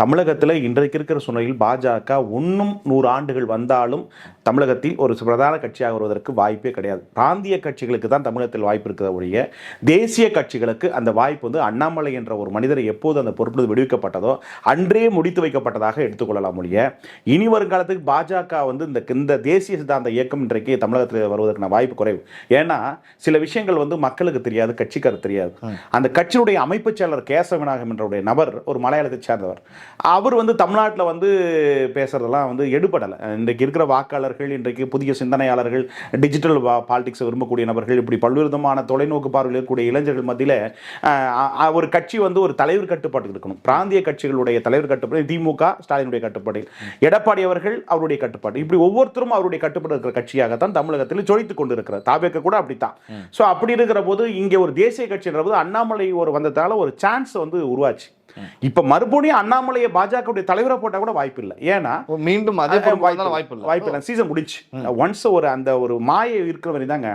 தமிழகத்தில் இன்றைக்கு இருக்கிற சூழ்நிலையில் பாஜக இன்னும் 100 ஆண்டுகள் வந்தாலும் தமிழகத்தில் ஒரு பிரதான கட்சியாக வருவதற்கு வாய்ப்பே கிடையாது. பிராந்திய கட்சிகளுக்கு தான் தமிழகத்தில் வாய்ப்பு இருக்கிற ஒழிய தேசிய கட்சிகளுக்கு அந்த வாய்ப்பு வந்து அண்ணாமலை என்ற ஒரு மனிதரை எப்போது அந்த பொறுப்பு விடுவிக்கப்பட்டதோ அன்றே முடித்து வைக்கப்பட்டதாக எடுத்துக்கொள்ளலாம் ஒழிய இனி வருங்காலத்துக்கு பாஜக வந்து இந்த தேசிய சித்தாந்த இயக்கம் இன்றைக்கு தமிழகத்தில் வருவதற்கான வாய்ப்பு குறைவு. ஏன்னா சில விஷயங்கள் வந்து மக்களுக்கு தெரியாது, கட்சிக்காரர் தெரியாது. அந்த கட்சியினுடைய அமைப்பு செயலர் கேசவநாகம் என்ற நபர் ஒரு மலையாளத்தை சேர்ந்தவர். அவர் வந்து தமிழ்நாட்டில் வந்து பேசுறதெல்லாம் வந்து எடுபடலை. இன்றைக்கு இருக்கிற வாக்காளர்கள், இன்றைக்கு புதிய சிந்தனையாளர்கள், டிஜிட்டல் பாலிடிக்ஸை விரும்பக்கூடிய நபர்கள், இப்படி பல்வேறு விதமான தொலைநோக்கு பார்வையில் இருக்கக்கூடிய இளைஞர்கள் மத்தியில் ஒரு கட்சி வந்து ஒரு தலைவர் கட்டுப்பாட்டு இருக்கணும். பிராந்திய கட்சிகளுடைய தலைவர் கட்டுப்பாடு, திமுக ஸ்டாலினுடைய கட்டுப்பாடு, எடப்பாடி அவர்கள் அவருடைய கட்டுப்பாடு, இப்படி ஒவ்வொருத்தரும் அவருடைய கட்டுப்பாடு இருக்கிற கட்சியாகத்தான் தமிழகத்தில் ஜொலித்துக் கொண்டு இருக்கிறார். தாவேக்க கூட அப்படித்தான். ஸோ அப்படி இருக்கிற போது இங்கே ஒரு தேசிய கட்சின்ற போது அண்ணாமலை ஒரு வந்ததால ஒரு சான்ஸ் வந்து உருவாச்சு. இப்ப மறுபடியும் அண்ணாமலையை பாஜக தலைவரை போட்டா கூட வாய்ப்பு இல்லை. ஏன்னா மீண்டும் அதே வாய்ப்பு இல்லை. சீசன் முடிச்சு ஒன்ஸ் ஒரு அந்த ஒரு மாயை இருக்கிற வரை தாங்க